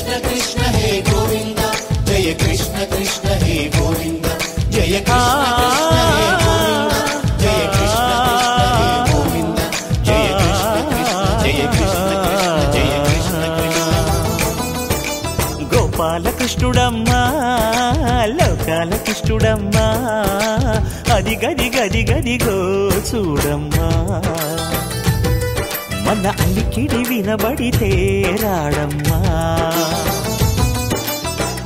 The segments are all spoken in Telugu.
కృష్ణ కృష్ణ హే గోవింద జయ కృష్ణ కృష్ణ హే గోవింద జయ కృష్ణ కృష్ణ హే గోవింద జయ కృష్ణ కృష్ణ హే గోవింద జయ కృష్ణ కృష్ణ జయ కృష్ణ కృష్ణ గోపాలకృష్ణుడమ్మా లోకాల కృష్ణుడమ్మా అది గది గది గదిగో చూడమ్మా మన అలికిడి వినబడితే రాడమ్మా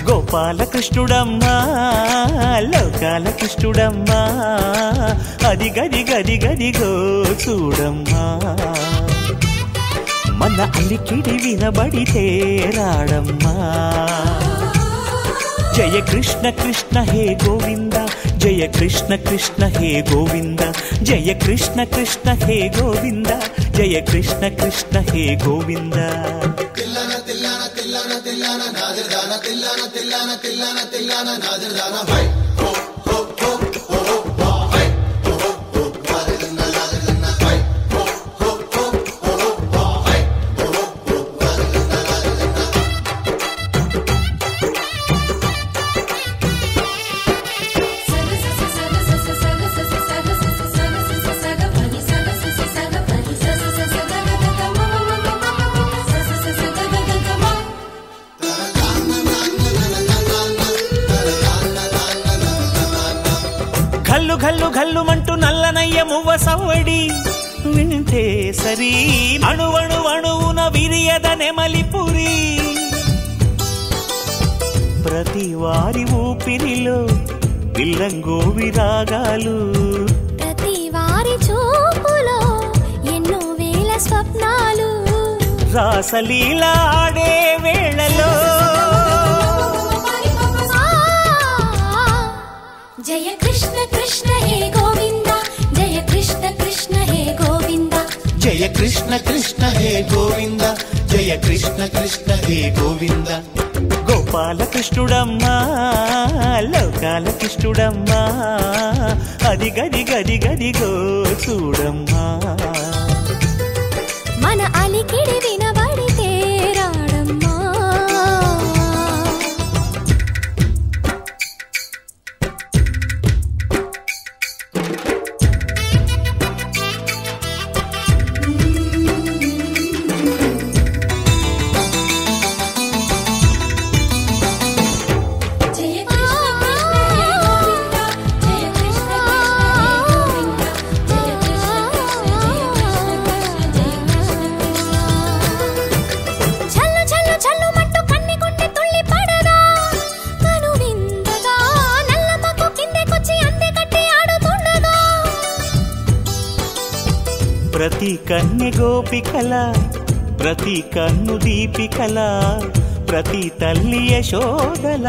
గోపాలకృష్ణుడమ్మా లోకాల కృష్ణుడమ్మా అది గది గది గదిగో చూడమ్మా మన అలికిడి వినబడితే రాడమ్మా జయ కృష్ణ కృష్ణ హే గోవింద జయ కృష్ణ కృష్ణ హే గోవింద జయ కృష్ణ కృష్ణ హే గోవింద జయ కృష్ణ కృష్ణ హే గోవింద తిల్లన తిల్లన తిల్లన తిల్లన నాజర్దాన తిల్లన తిల్లన తిల్లన తిల్లన నాజర్దాన హై హో హో హో హో హో హై హో హో నాజర్దాన నాజర్దాన హై హో హో హో హో హో హై హో హో నాజర్దాన ఘల్లు ఘల్లు ఘల్లుమంటూ నల్లనయ్య మువ్వ సవ్వడి వింటే సరి అణువణు అణువున విరియద నెమలిపురి ప్రతి వారి ఊపిరిలో పిల్లంగో విరాగాలు ప్రతి వారి చూపులో ఎన్నో వేల స్వప్నాలు రాసలీల ఆడే వేళలో జయ కృష్ణ కృష్ణ హే గోవింద జయ కృష్ణ కృష్ణ హే గోవింద జయ కృష్ణ కృష్ణ హే గోవింద జయ కృష్ణ కృష్ణ హే గోవింద గోపాలకృష్ణుడమ్మా లోకాల కృష్ణుడమ్మా అది గది గది గదిగో చూడమ్మా మన అలికిడి వినబడితే రాడమ్మా ప్రతి కన్నె గోపికల ప్రతి కన్ను దీపికల ప్రతి తల్లి యశోదల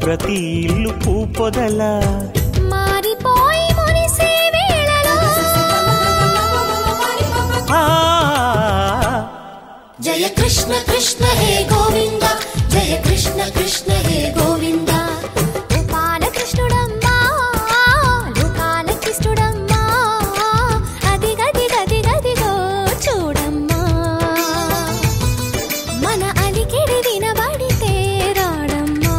ప్రతి ఇల్లు పూపొదల మారిపోయి మురిసే వేళలో జయ కృష్ణ కృష్ణ హే గోవింద జయ కృష్ణ కృష్ణ హే గోవింద గోపాలకృష్ణుడమ్మా లోకాల కృష్ణుడమ్మా అది గది గది గదిగో చూడమ్మా మన అలికిడి వినబడితే రాడమ్మా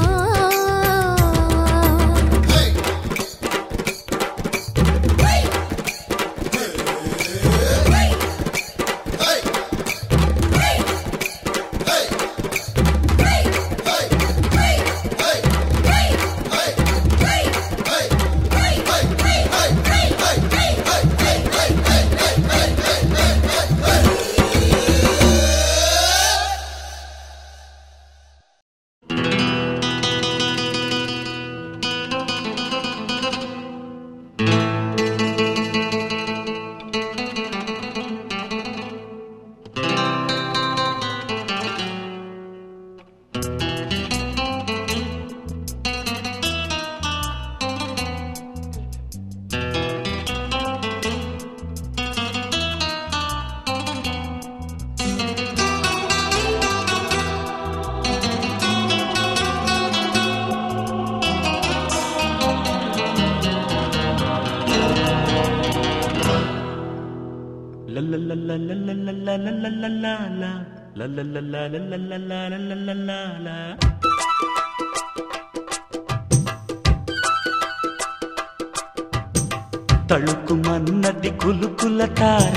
తళుకుమన్నది కులుకుల తార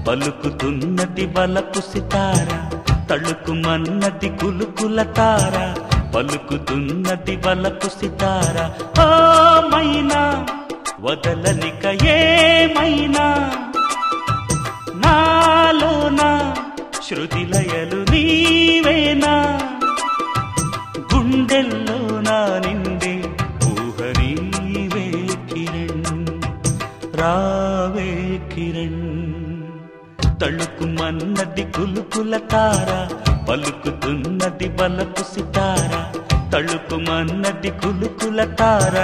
పలుకుతున్నది వలపు సితార తళుకుమన్నది కులుకుల తార పలుకుతున్నది వలపు సితార ఓ మైనా వదలనిక ఏమైనా నాలోనా శృతిలయలు నీవేనా గుండెల్లో నా నిండే ఊహ నీవే కిరణ్ రావే కిరణ్ తళుకుమన్నది కులుకుల తార పలుకుతున్నది వలపు సితార తళుకుమన్నది కులుకుల తార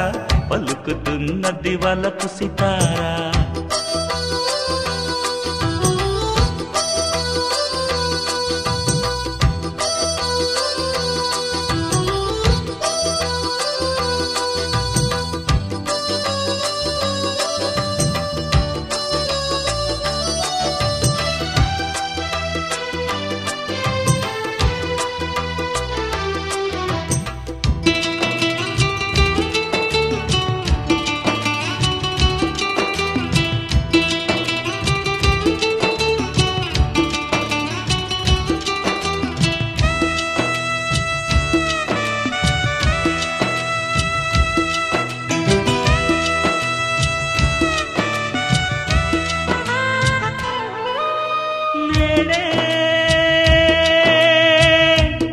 పలుకుతున్నది వలపు సితార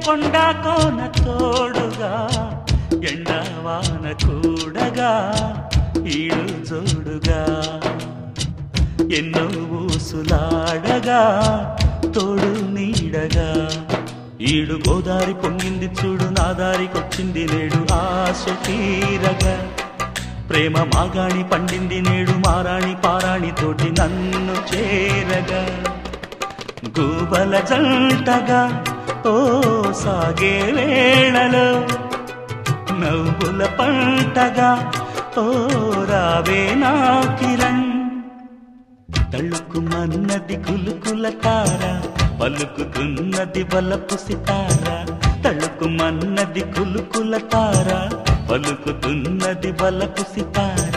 కొండకోన తోడుగా ఎండవాన కూడగా ఈడు జోడుగా ఎన్నో ఊసులాడగా తోడు నీడగా ఈడు గోదారి పొంగింది చూడు నా దారికొచ్చింది నేడు ఆశ తీరగా ప్రేమ మాగాణి పండింది నేడు మారాణి పారాణి తోటి నన్ను చేరగా గూబల జంటగా ఓ సాగే వేళలో నవ్వుల పంటగా ఓ రావే నా కిరణ్ తళుకుమన్నది కులుకుల తార పలుకుతున్నది వలపు సితార తళుకుమన్నది కులుకుల తార పలుకుతున్నది వలపు సితార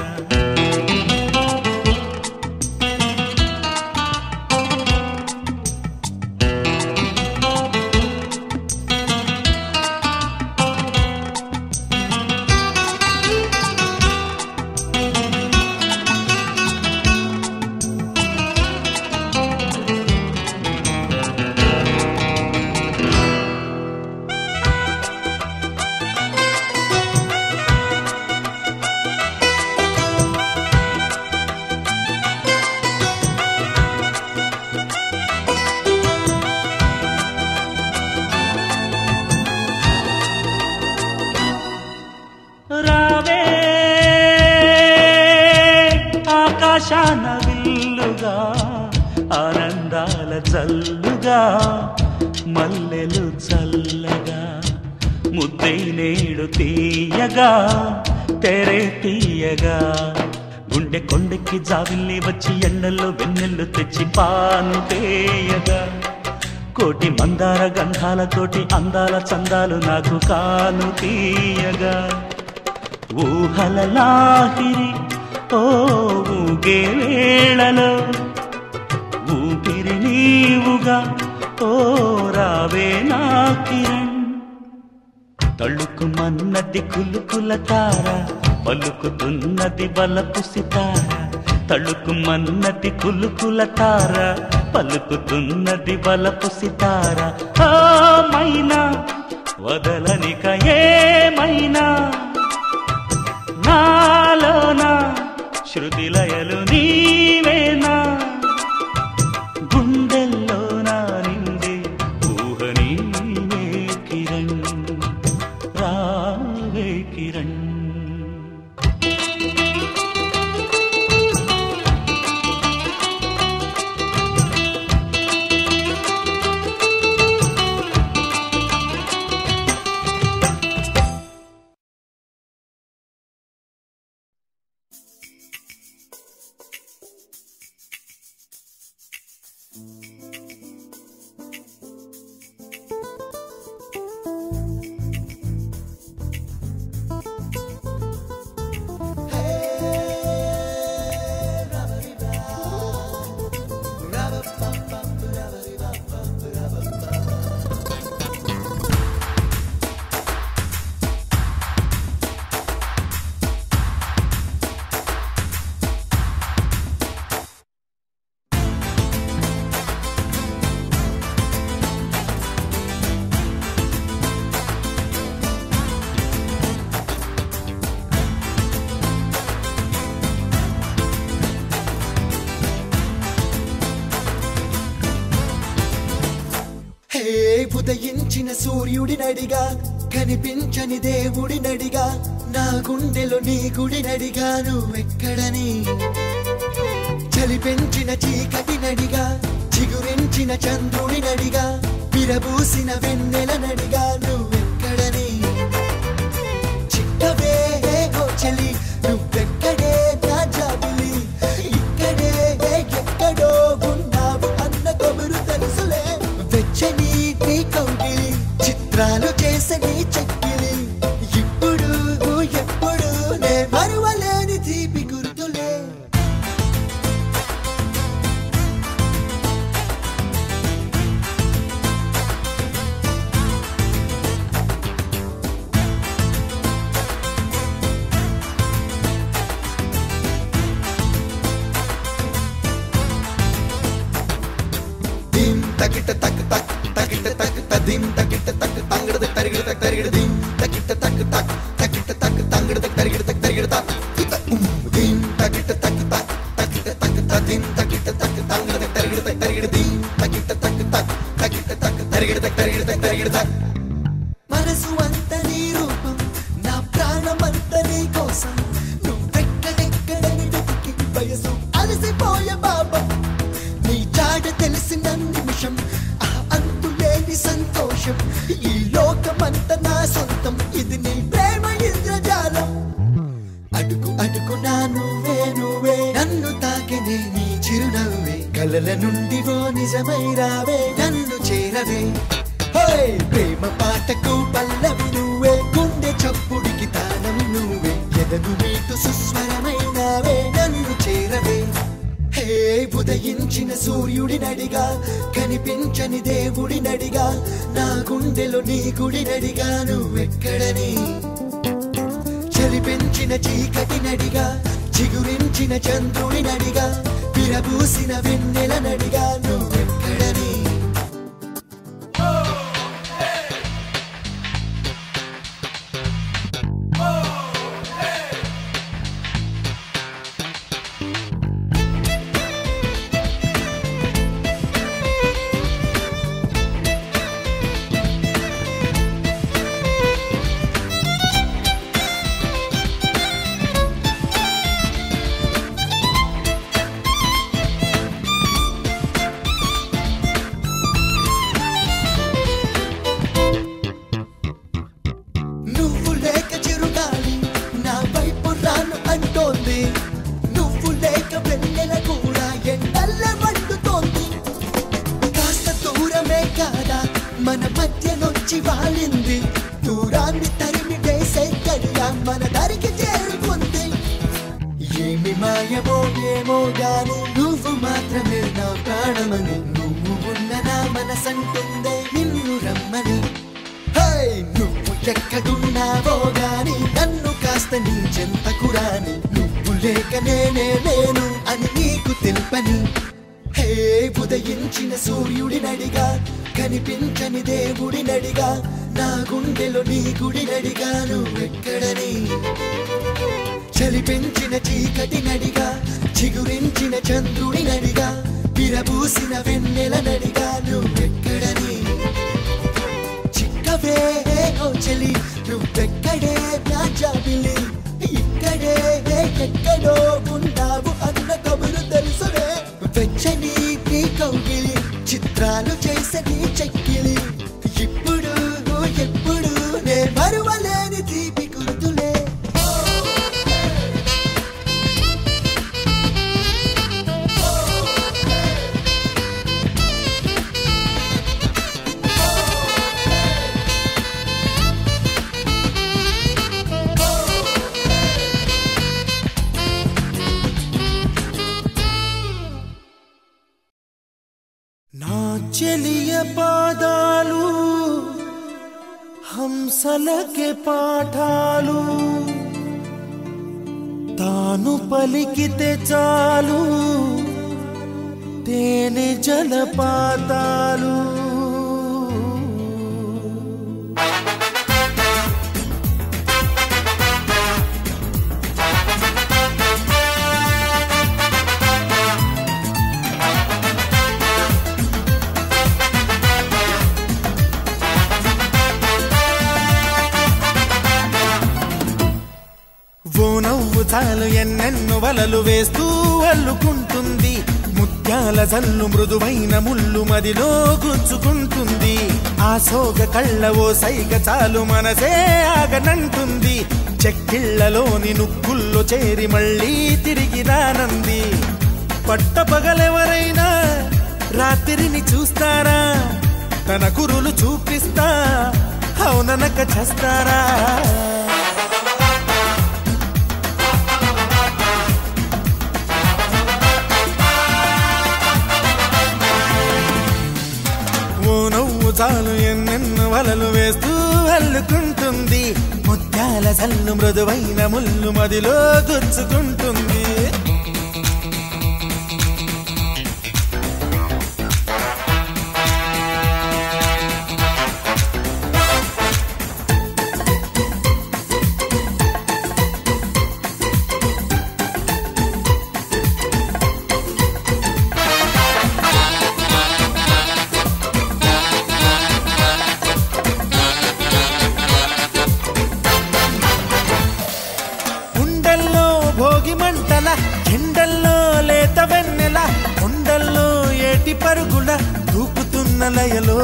రావే ఆకాశాన విల్లుగా ఆనందాల జల్లుగా మల్లెలు చల్లగా ముద్దై నేడు తీయగా తెరే తీయగా గుండె కొండెక్కి జావిల్లి వచ్చి ఎండల్లో వెన్నెల్లు తెచ్చి పాను తేయగా కోటి మందార గంధాలతోటి అందాల చందాలు నాకు కాను తీయగా ఊహల లాహిరి ఓ ఊగే వేళలో ఊపిరి నీవుగా ఓ రావే నా కిరణ్ తళుకుమన్నది కులుకుల తార పలుకుతున్నది వలపు సితార తళుకుమన్నది కులుకుల తార పలుకుతున్నది వలపు సితార ఓ మైనా వదలనిక ఏమైనా నాలోనా శృతిలయలు నీవేనా గుండెల్లో నా నిండే ఊహ నీవే కిరణ్ రావే కిరణ్ ఉదయించిన సూర్యుడినడిగా కనిపించని దేవుడినడిగా నా గుండెలో నీ గుడినడిగా నువ్వెక్కడని చలి పెంచిన చీకటినడిగా చిగురించిన చంద్రుడినడిగా విరబూసిన వెన్నెలనడిగా నువ్వెక్కడని చిట్టవే ఓ చలి నువ్వెక్కడే నా జాబిలి ఇక్కడే ఎక్కడో ఉన్నావు అన్న కబురు తెలుసులే వెచ్చని నీ కౌగిలి చిత్రాలు చేసే నీ చెక్కిలి ఇప్పుడు ఎప్పుడు నే మరువలేని తీపి గుర్తులే తకిట తక్ తక్ తకిట తక్ తదిం తకిట తక్ తంగడ తరిగిడ తక్ తరిగిడ దిం తకిట తక్ తక్ తకిట తక్ తంగడ తరిగిడ తక్ తరిగిడ తా దిం తకిట తక్ తక్ తకిట తక్ తదిం తకిట తక్ తంగడ తరిగిడ తక్ తరిగిడ దిం తకిట తక్ తక్ తకిట తక్ తరిగిడ తక్ తరిగిడ తక్ తరిగిడ తా మనసు అంత నీ రూపం నా ప్రాణమంత నీ కోసం నువ్వెక్కడెక్కడని వెతికి వయసు అలసిపోయే పాపం నీ జాడ తెలిసిన నిమిషం అంతులేని సంతోషం ఈ లోకమంత నా సొంతం ఇది నీ ప్రేమ ఇంద్రజాలం అడుగు అడుగునా నువ్వే నువ్వే నన్ను తాకినే నీ చిరునవ్వే కలల నుండి ఓ నిజమై రావే నన్ను చేరవే ప్రేమ పాటకు పల్లవి నువ్వే గుండె చప్పుడికి తాళం నువ్వే ఎదను నీటు సుస్వరమైనావే నన్ను చేరవే ఉదయించిన సూర్యుడినడిగా కనిపించని దేవుడినడిగా నా గుండెలో నీ గుడినడిగా నువ్వెక్కడని చలి పెంచిన చీకటినడిగా చిగురించిన చంద్రుడినడిగా విరబూసిన వెన్నెలనడిగా నువ్వెక్కడని నువ్వు లేక వెన్నెల కూడా ఎండల్ల వండుతోంది కాస్త దూరమే కాదా మన మధ్య నొచ్చి వాలింది దూరాన్ని తరిమి వేసే గడియా మన దరికి చేరుకుంది ఏమి మాయమో ఏమో గాని నువ్వు మాత్రమే నా ప్రాణమని నువ్వు ఉన్న నా మనసంటుందే నిన్ను రమ్మని నువ్వు ఎక్కడున్నావో గాని నన్ను కాస్త నీ చెంతకు రాని నువ్వు లేక నేనే లేను అని నీకు తెలుపని ఉదయించిన సూర్యుడినడిగా కనిపించని దేవుడినడిగా నా గుండెలో నీ గుడినడిగా నువ్వెక్కడని చలి పెంచిన చీకటినడిగా చిగురించిన చంద్రుడినడిగా విరబూసిన వెన్నెలనడిగా నువ్వెక్కడని చిక్కవే ఓ చలి నువ్వెక్కడే నా జాబిలి ఇక్కడే ఎక్కడో ఉన్నావు అన్న కబురు తెలుసులే వెచ్చని నీ కౌగిలి చిత్రాలు చేసే నీ చెక్కిలి ఇప్పుడు ఎప్పుడు నే మరువలేని తీపి గుర్తులే నా చెలియ పాదాలు హంసలకే పాఠాలు తాను పలికితే చాలు తేనె జలపాతాలు చాలు ఎన్నెన్నో వలలు వేస్తూ అల్లుకుంటుంది ముత్యాల జల్లు మృదువైన ముళ్ళు మదిలో గుచ్చుకుంటుంది ఆ సోగ కళ్ళ ఓ సైగ చాలు మనసే ఆగనంటుంది చెక్కిళ్లలోని నుక్కుల్లో చేరి మళ్ళీ తిరిగి రానంది పట్టపగలెవరైనా రాత్రిని చూస్తారా తన కురులు చూపిస్తా అవుననక చేస్తారా ఓ నవ్వు చాలు ఎన్నెన్నో వలలు వేస్తూ అల్లుకుంటుంది ముత్యాల జల్లు మృదువైన ముళ్ళు మదిలో గుచ్చుకుంటుంది ఎండల్లో లేత వెన్నెల కొండల్లో ఏటి పరుగుల దూకుతున్న లయలో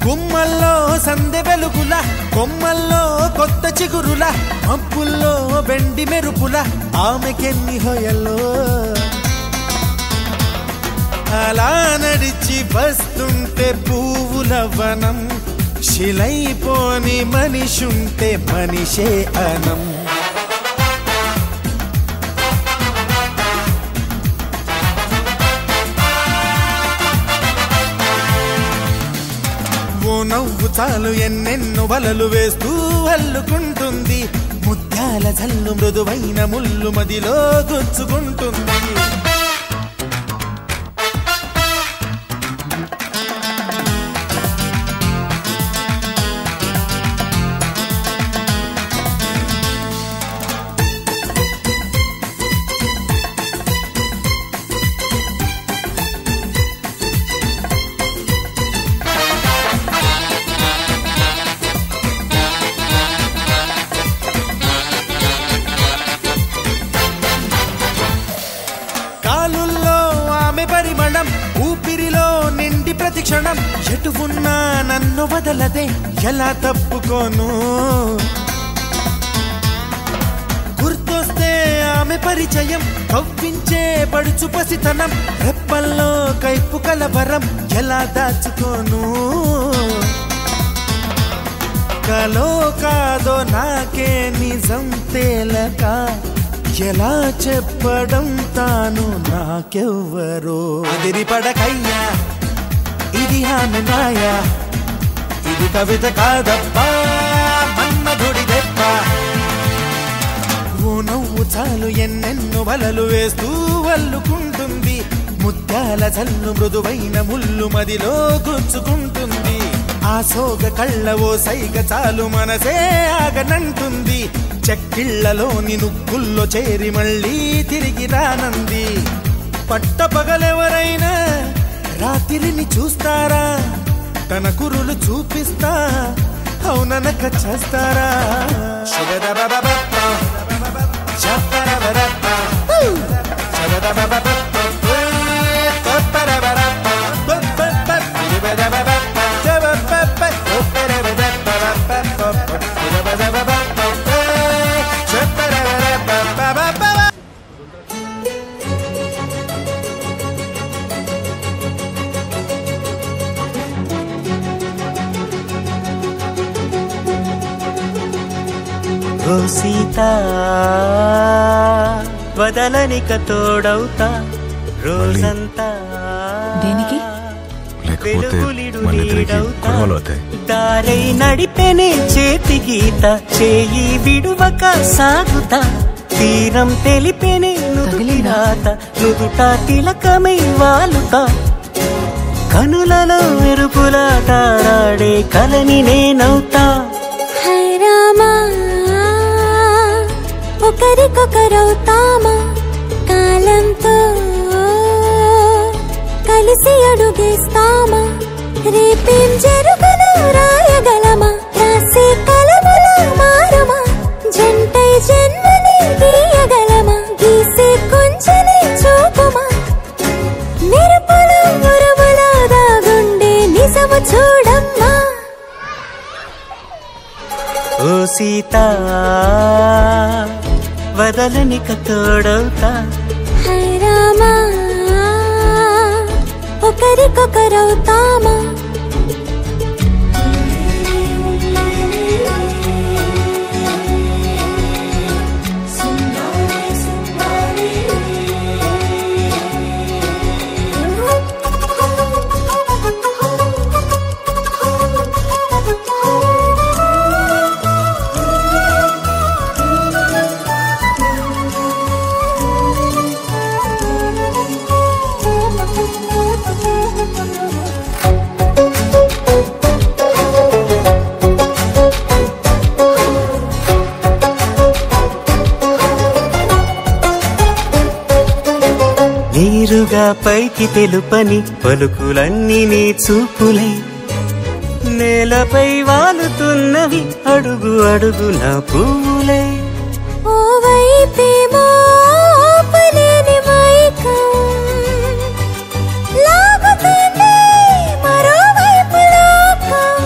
గుమ్మల్లో సందె వెలుగుల కొమ్మల్లో కొత్త చిగురుల మబ్బుల్లో వెండి మెరుపుల ఆమెకెన్ని హొయల్లో అలా నడిచి వస్తుంటే పువ్వుల వనం శిలైపోని మనిషుంటే మనిషే అనం ఓ నవ్వు చాలు ఎన్నెన్నో వలలు వేస్తూ అల్లుకుంటుంది ముత్యాల జల్లు మృదువైన ముళ్ళు మదిలో గుచ్చుకుంటుంది పరిమళం ఊపిరిలో నిండి ప్రతిక్షణం ఎటు ఉన్నా నన్ను వదలదే ఎలా తప్పుకోను గుర్తొస్తే ఆమె పరిచయం కవ్వించే పడుచు పసితనం రెప్పల్లో కైపు కలవరం ఎలా దాచుకోను కలో కాదో నాకే నిజం తేలక ఎలా చెప్పడం తాను నాకెవ్వరో అదిరి పడకయ్యా ఇది ఆమె మాయా ఇది కవిత కాదప్పా మన్మధుడి దెబ్బ ఓ నవ్వు చాలు ఎన్నెన్నో వలలు వేస్తూ అల్లుకుంటుంది ముత్యాల జల్లు మృదువైన ముళ్ళు మదిలో గుచ్చుకుంటుంది ఆ సోగ కళ్ళ ఓ సైగ చాలు మనసే ఆగనంటుంది చెక్కిళ్లలోని నుక్కుల్లో చేరి మళ్ళీ తిరిగి రానంది పట్టపగలెవరైనా రాత్రిని చూస్తారా తన కురులు చూపిస్తా అవుననక చేస్తారా ఓ సీత వదలనిక తోడవుతా రోజంతా దేనికి దారై నడిపెనే చేతి గీత చేయి విడువక సాగుతా తీరం తెలిపెనే నుదుటి రాత నుదుట తిలకమై వాలుతా కనులలో మెరుపులాటాడే కలని నేనవుతా ఒకరికొకరవుతామా కాలంతో కలిసి అడుగేస్తామా రేపేం జరుగును రాయగలమా రాసే కలములా మారమా ఓ సీత వదలనిక తోడవుతా. హై రామా ఒకరికొకరవుతామా. నీరుగా పైకి తెలుపని పలుకులన్నీ నీ చూపులై నేలపై వాలుతున్నవి అడుగు అడుగు నా పువ్వులై. ఓ వైపేమో ఆపలేని మైకం లాగుతుంది మరోవైపు లోకం.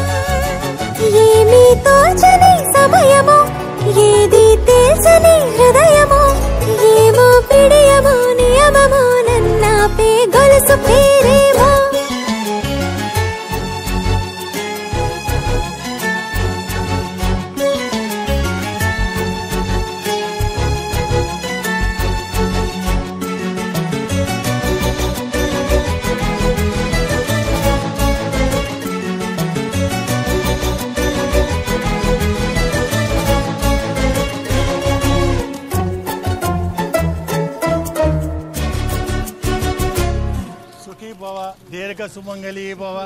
ఏమీ తోచని సమయమో ఏది తేల్చని హృదయమో ఏమో పిడియమో నియమమో నన్నాపే గొలుసు పేరేమో. దీర్ఘ సుమంగళీ భవ.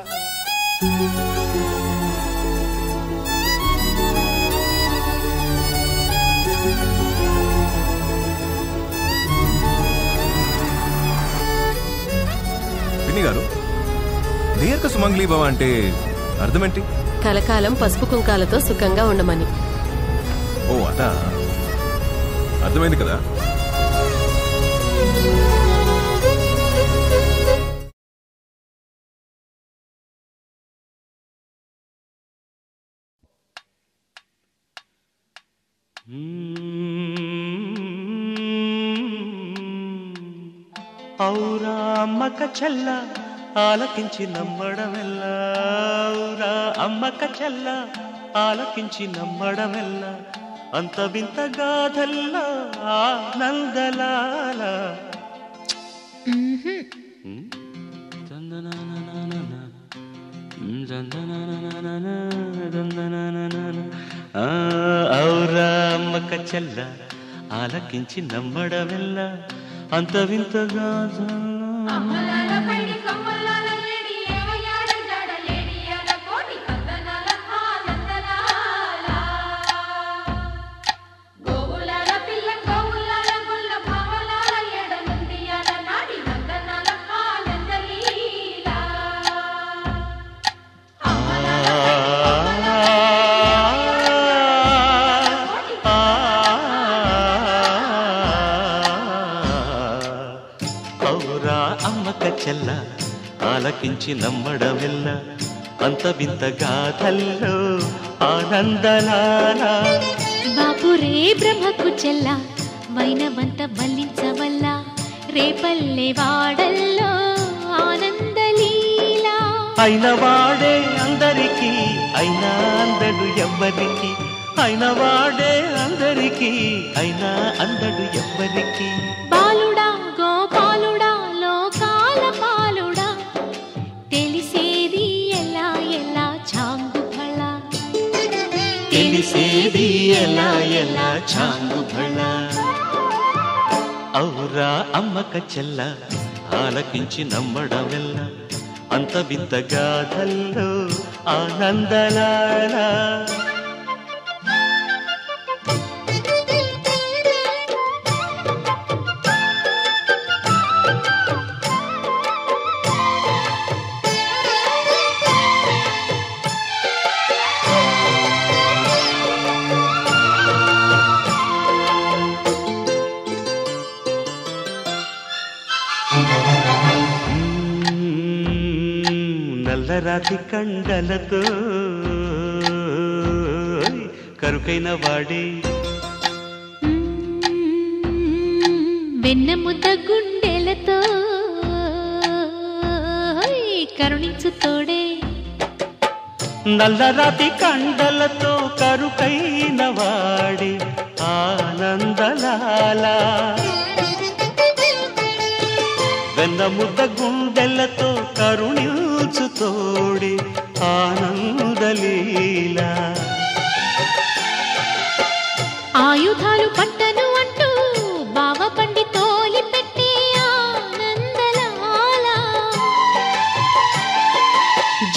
పిన్ని గారు, దీర్ఘ సుమంగళీ భవ అంటే అర్థమేంటి? కలకాలం పసుపు కుంకాలతో సుఖంగా ఉండమని. ఓ అదా, అర్థమైంది కదా. ఔరా అమ్మక చెల్ల ఆలకించి నమ్మడమెల్లా. ఔరా అమ్మక చెల్ల ఆలకించి నమ్మడమెల్లా. అంత వింత గాథల్లా ఆనందలాల. ఔరా అమ్మక చెల్ల ఆలకించి నమ్మడమెల్లా. అంత వింత గాథల్లా. చెల్ల ఆలకించి నమ్మడమెల్ల. అంత వింత గాథల్లో ఆనందలాల. బాపురే బ్రహ్మకు చెల్ల వైనవంత వల్లించవల్ల. రేపల్లె వాడల్లో ఆనందలీల. అయిన వాడే అందరికీ అయినా అందడు ఎవ్వరికి. అయిన వాడే అందరికీ అయినా అందడు ఎవ్వరికి. బాలుడా గోపాలుడా లోకాల పాలుడా తెలిసేది ఎలా ఎలా చాంగు ఫళ. తెలిసేది ఎలా ఎలా చాంగు ఫళ. ఔరా అమ్మక చెల్ల ఆలకించి నమ్మడమెల్ల. అంత వింత గాథల్లో ఆనందలాల. నల్లరాతి కండలతో కరుకైన వాడే వెన్నముద్ద గుండెలతో కరుణించు తోడే నల్లరాతి కండలతో కరుకైన వాడే ఆనందలాల వెన్నముద్ద గుండెలతో కరుణించు తోడే ఆనందలీల ఆయుధాలు పట్టను అంటూ బావ పండి తోలి పెట్టే ఆనందలాల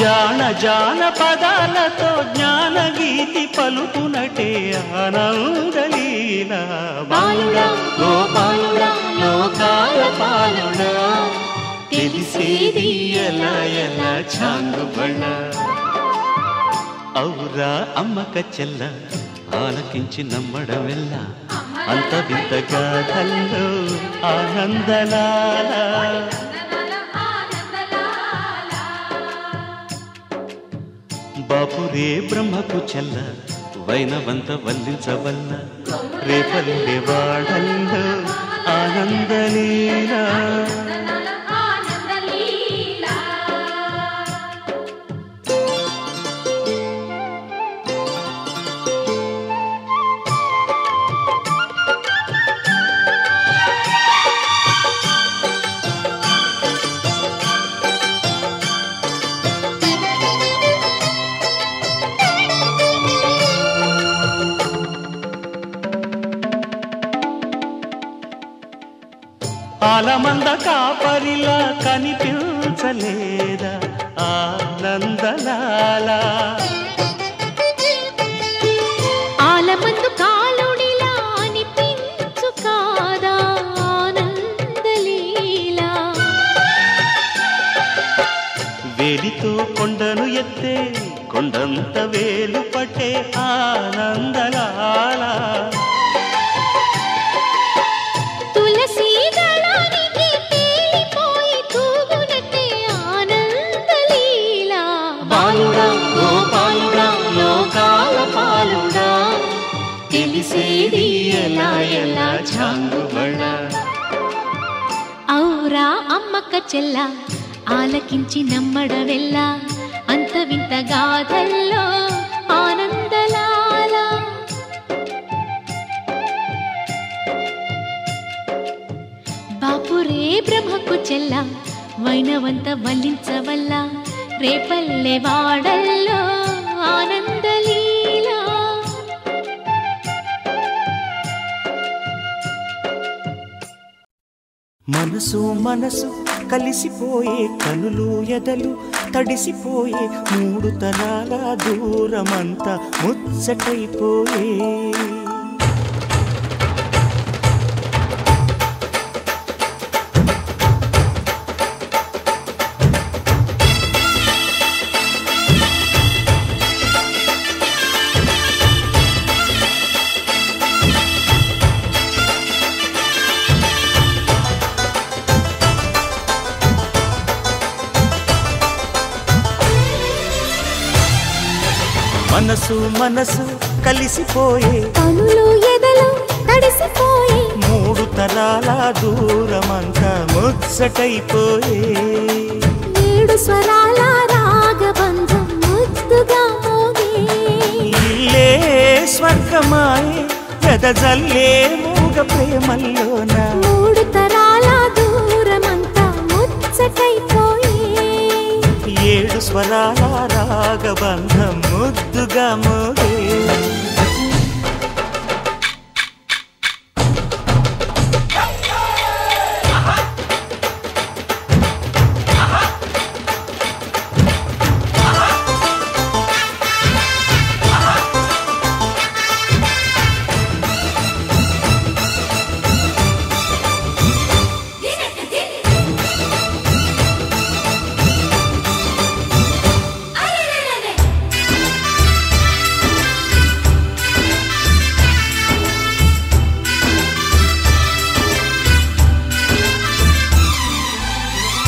జాన జాన పదాలతో జ్ఞానగీతి పలుకునటే ఆనందలీల బాలుడా గోపాలుడా లోకాల పాలుడా తెలిసేది ఎలా ఎలా చాంగుబళ్ళ ఔరా అమ్మక చెల్ల ఆలకించి నమ్మడమెల్ల అంత వింత గాథల్లో ఆనందలాల బాపురే బ్రహ్మకు చెల్ల వైనవంత వల్లించవల్ల రేపల్లె వాడల్లో ఆనందలీలా ఆలమంద కాపరిలా కనిపించలేదా ఆనందలాల ఆలమందు కాలుడిలా అనిపించు కాదా ఆనందలీలా వేలితో కొండను ఎత్తే కొండంత వేలు పట్టే ఆనందలాల తులసి దళానికి తేలిపోయి తూగునట్టే ఆనందలీలా బాలుడా గోపాలుడా లోకాల పాలుడా తెలిసేది ఎలా ఎలా చాంగుబళ్ళ ఔరా అమ్మక్క చెల్ల ఆలకించి నమ్మడవెల్ల అంత వింత గాథల్లో ఆనందలాల బాపురే బ్రహ్మకు చెల్ల వైనవంత వల్లించవల్ల రేపల్లె వాడల్లో ఆనందలీలా మనసు మనసు కలిసిపోయే కనులు ఎదలు తడిసిపోయే మూడు తరాల దూరమంతా ముచ్చటైపోయే మనసు మనసు కలిసిపోయే కనులు ఎదలు తడిసిపోయే మూడు తరాల దూరమంతా ముచ్చటైపోయే ఏడు స్వరాల రాగబంధం ముద్దుగా మోగే ఇల్లే స్వర్గమాయే వెదజల్లే మూగ ప్రేమల్లోన మూడు తరాల దూరమంతా ముచ్చటైపోయే ఏడు స్వరాల రాగబంధం ముద్దుగా మోగే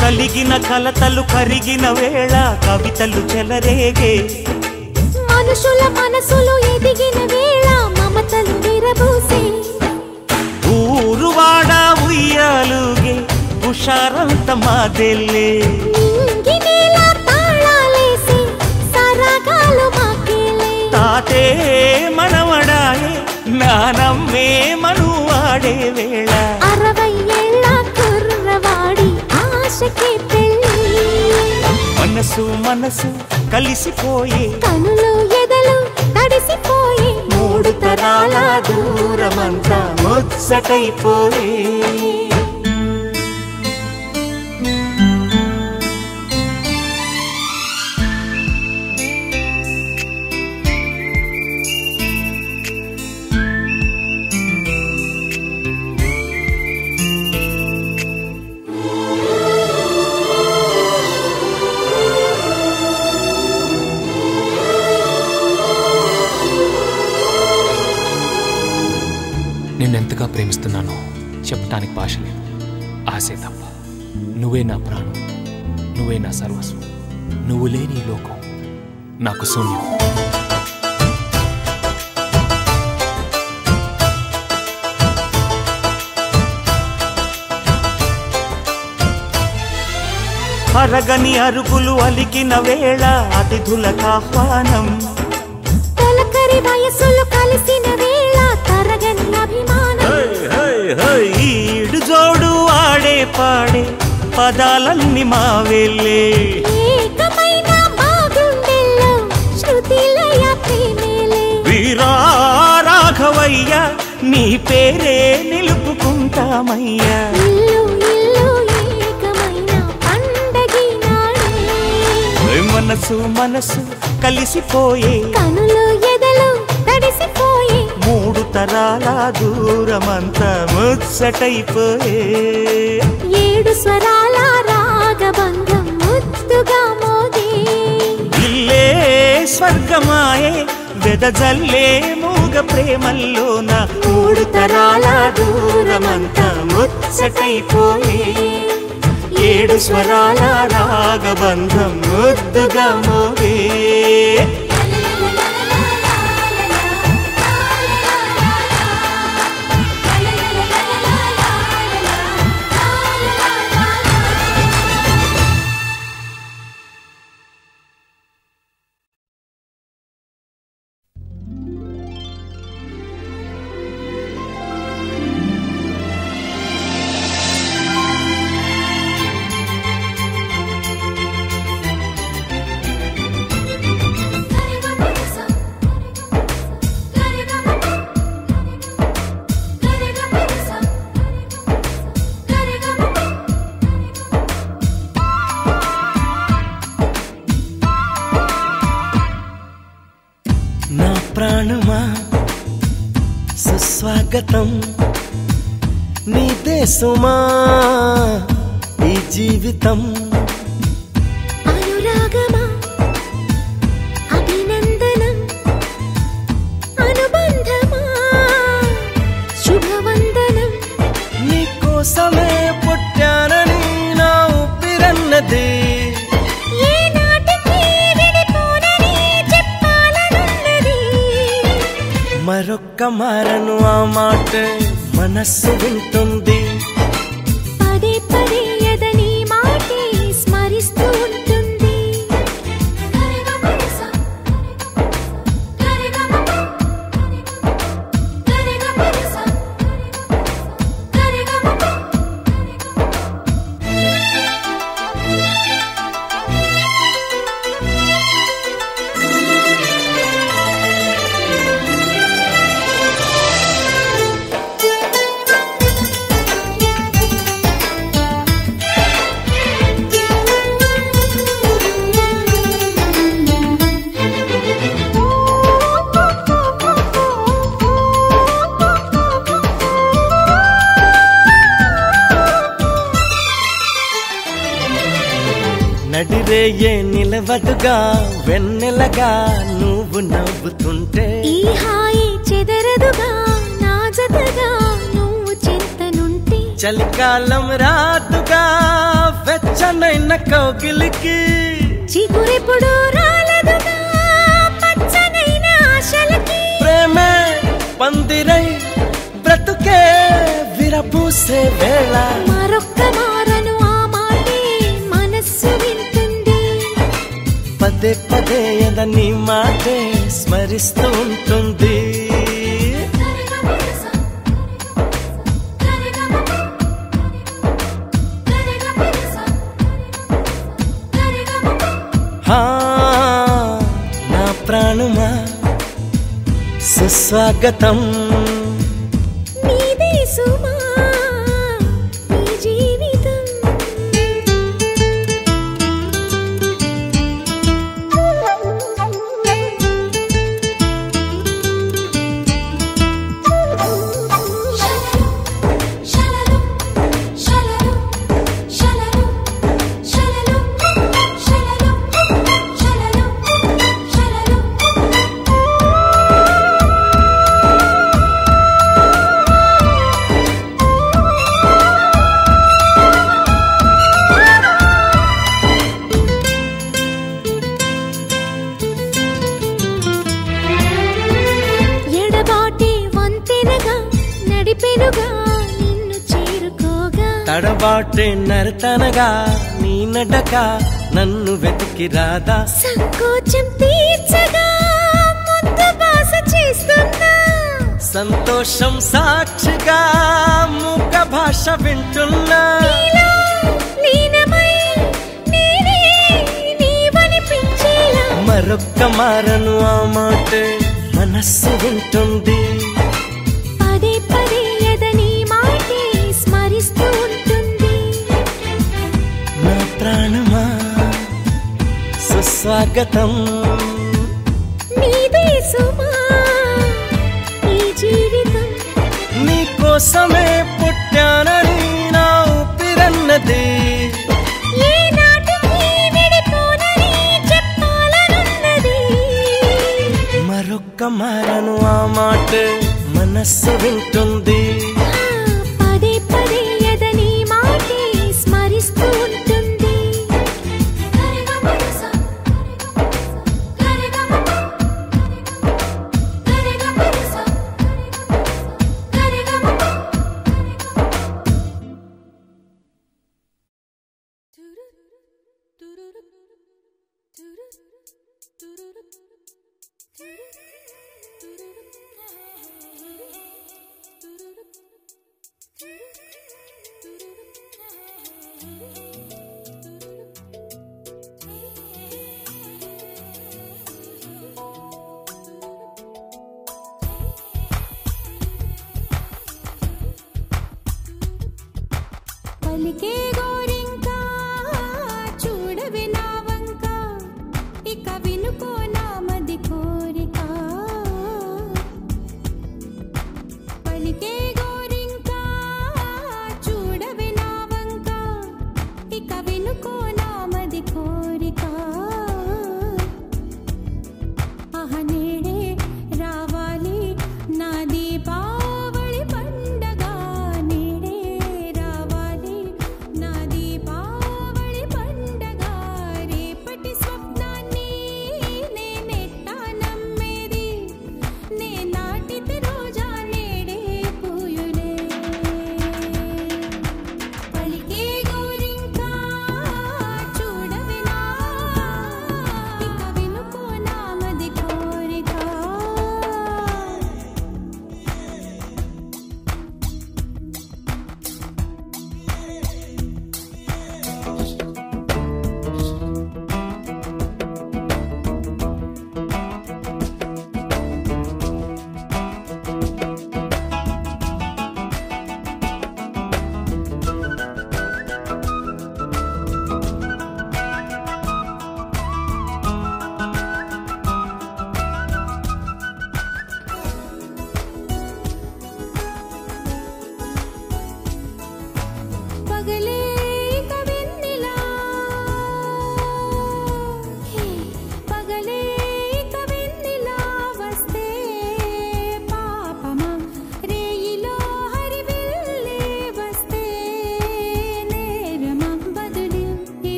కలిగిన కలతలు కరిగిన వేళ కవితలు చెలరేగే మనుషుల మనసులు ఎదిగిన వేళ విరబూసే ఊరువాడ ఉయ్యాలుగే హుషారంత మాదెల్లే నింగినేల తాళాలేసి సరాగాలు మాకేలే తాతే మనవడాయే నానమ్మే మనువాడే వేళ 60 ఏళ్ళ కుర్రవాడి ఆశకే పెళ్ళి మనసు మనసు కలిసిపోయే కనులు ఎదలు తడిసిపోయి 3 తరాల దూరమంతా ముచ్చటైపోయే నిన్నెంతగా ప్రేమిస్తున్నానో చెప్పటానికి భాష లేదు. ఆశే తప్ప. నువ్వే నా ప్రాణం, నువ్వే నా సర్వస్వం. నువ్వు లేని ఈ లోకం నాకు శూన్యం. అరగని అరుగులు అలికిన వేళ అతిథులకు ఆహ్వానం తొలకరి వయసులు కలిసిన వేళ తరగని అభిమానం ఈడు జోడు ఆడే పాడే పదాలన్నీ మావెళ్ళే ఏకమైన మా గుండెల్లో శృతిలయ ప్రేమేలే వీరా రాఘవయ్య నీ పేరే నిలుపుకుంటామయ్యా ఇల్లు ఇల్లు ఏకమైన పండగి నాడే మనసు మనసు కలిసిపోయే కనులు ఎదలు తడిసిపోయి 3 తరాల దూరమంతా ముచ్చటైపోయే 7 స్వరాల రాగబంధం ముద్దుగా మోగే ఇల్లే స్వర్గమాయే వెదజల్లే మూగ ప్రేమల్లోన 3 తరాల దూరమంతా ముచ్చటైపోయే 7 స్వరాల రాగబంధం ముద్దుగా మోగే నా ప్రాణమా సుస్వాగతం నీ దేశమా ఈ జీవితం అనురాగమా అభినందనం అనుబంధమా శుభవందనం నీకోసమే పుట్టానని నా ఊపిరన్నది ఏ నాటికి విడిపోనని చెప్పాలనున్నది మరొక్క మారను ఆ మాట మనస్సు వింటుంది పదే పదే ఎదని మాటే స్మరిస్తూ ఉంటుంది నడిరేయే నిలవదుగా వెన్నెలగా నువ్వు నవ్వుతుంటే ఈ హాయి చెదరదుగా నా జతగా నువ్వు చింతనుంటే చలికాలం రాతుగా వెచ్చనైన కౌగిలికి చిగురెప్పుడు రాలదుగా పచ్చనైన ఆశలకి ప్రేమే పందిరై పూసే వేళ మరొక్క మారను ఆ మాటే మనస్సు వింటుంది. పదే పదే ఎద నీ మాటే స్మరిస్తూ ఉంటుంది. నా ప్రాణమా సుస్వాగతం. నీదే సుమా నీ జీవితం. తడబాటే నరతనగా నీ నడక నన్ను వెతికి రాదా. సంకోచం తీర్చగా ముద్దు బాస చేస్తున్నా. సంతోషం సాక్షిగా మూక భాష వింటున్నా. మరొక్క మారను ఆ మాటే మనస్సు వింటుంది. పదే పదే ఎదని మాటే స్మరిస్తూ ఉంటుంది. నా ప్రాణమా సుస్వాగతం. నీదే సుమా ఈ జీవితం. నీ కోసమే పుట్టానని నా ఊపిరన్నది. ఏ నాటికి విడిపోనని చెప్పాలనున్నది. మరొక్క మారను ఆ మాటే మనస్సు వింటుంది. పదే పదే ఎదని మాటే స్మరిస్తూ ఉంటుంది. పలికే గోరింకా చూడవే నా వంక, ఇక వినుకో నా మది కోరిక. పలికే గోరింకా చూడవే నా వంక, ఇక వినుకో నా మది కోరిక. ఆహ నేడే రావాలి నా దీపావళి పండగ. నేడే రావాలి నా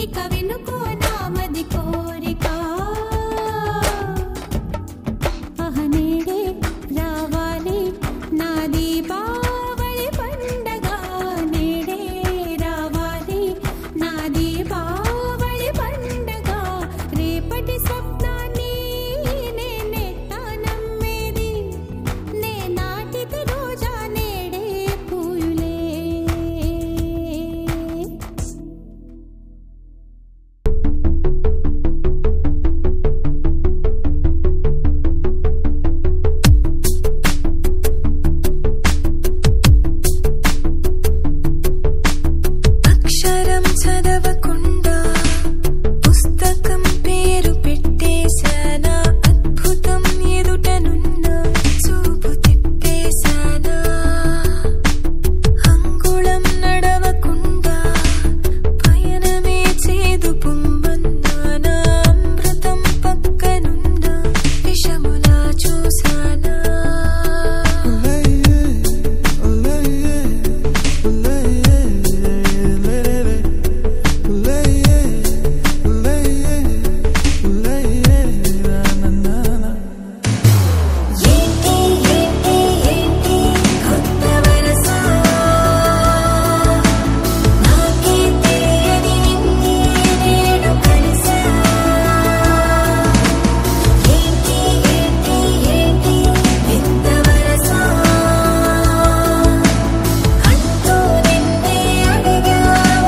ఇక వినుకో నామది కోరిక అహనేడే రావాలి నా దీపావళి పండగ నేడే రావాలి నా దీపావళి పండగ రేపటి స్వప్నాన్ని నేనెట్టా నమ్మేది నే నాటిత రోజా నేడే పూయులే అక్షరం చదవకుండా పుస్తకం పేరు పెట్టేశానా అద్భుతం ఎదుటనున్న చూపు తిప్పేశానా అంగుళం నడవకుండా పయనమే చేదు పొమ్మన్నానా అమృతం పక్కనున్న విషములా చూశానా ఏంటి ఏంటి ఏంటి కొత్త వరస నాకే తెలియని నిన్నే నేడు కలిసా ఏంటి ఏంటి ఏంటి వింత వరస అంటూ నిన్నే అడిగా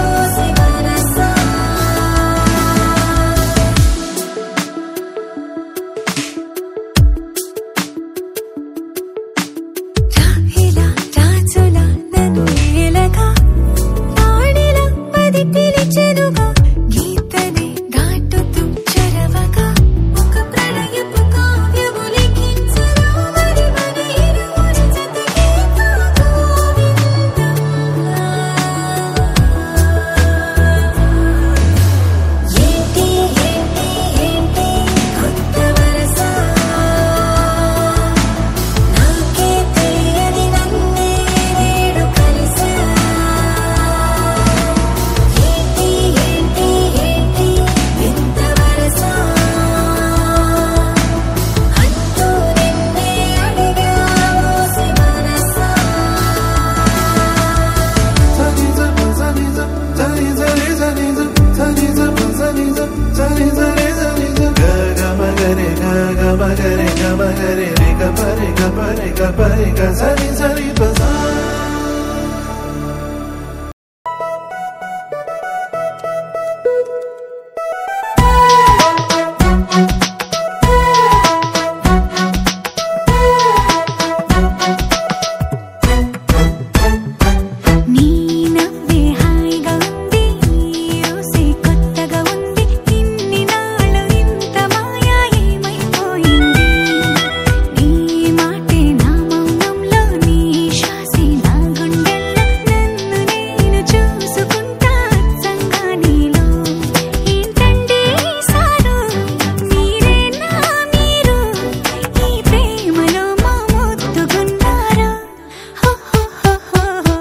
ఓసి వరస రాహిలా రాజులా నన్ను ఏలగా పాడిలా మది పిలిచెనుగా గీతనే దాటుతూ చరవగా ఒక ప్రణయపు కావ్యము లిఖించరా మరి మన ఇరువురి జతకే గోవిందంలా ఏంటి ఏంటి ఏంటి కొత్త వరస నాకే తెలియని నన్నే నేడు కలిసా ఏంటి ఏంటి ఏంటి వింత వరస అంటూ నిన్నే అడిగా ఓసి వరస నీ నవ్వే హాయిగా ఉంది ఈ రోజే కొత్తగా ఉంది ఇన్ని నాళ్ళు ఇంత మాయా ఏమైపోయింది నీ మాటే నా మౌనంలో నీ శ్వాసే నా గుండెల్లో నన్ను నేను చూసుకుంటా అచ్చంగా నీలో ఏంటంటే సారు మీరేనా మీరు ఈ ప్రేమలో మా ముద్దుగున్నారా హో హో హో హో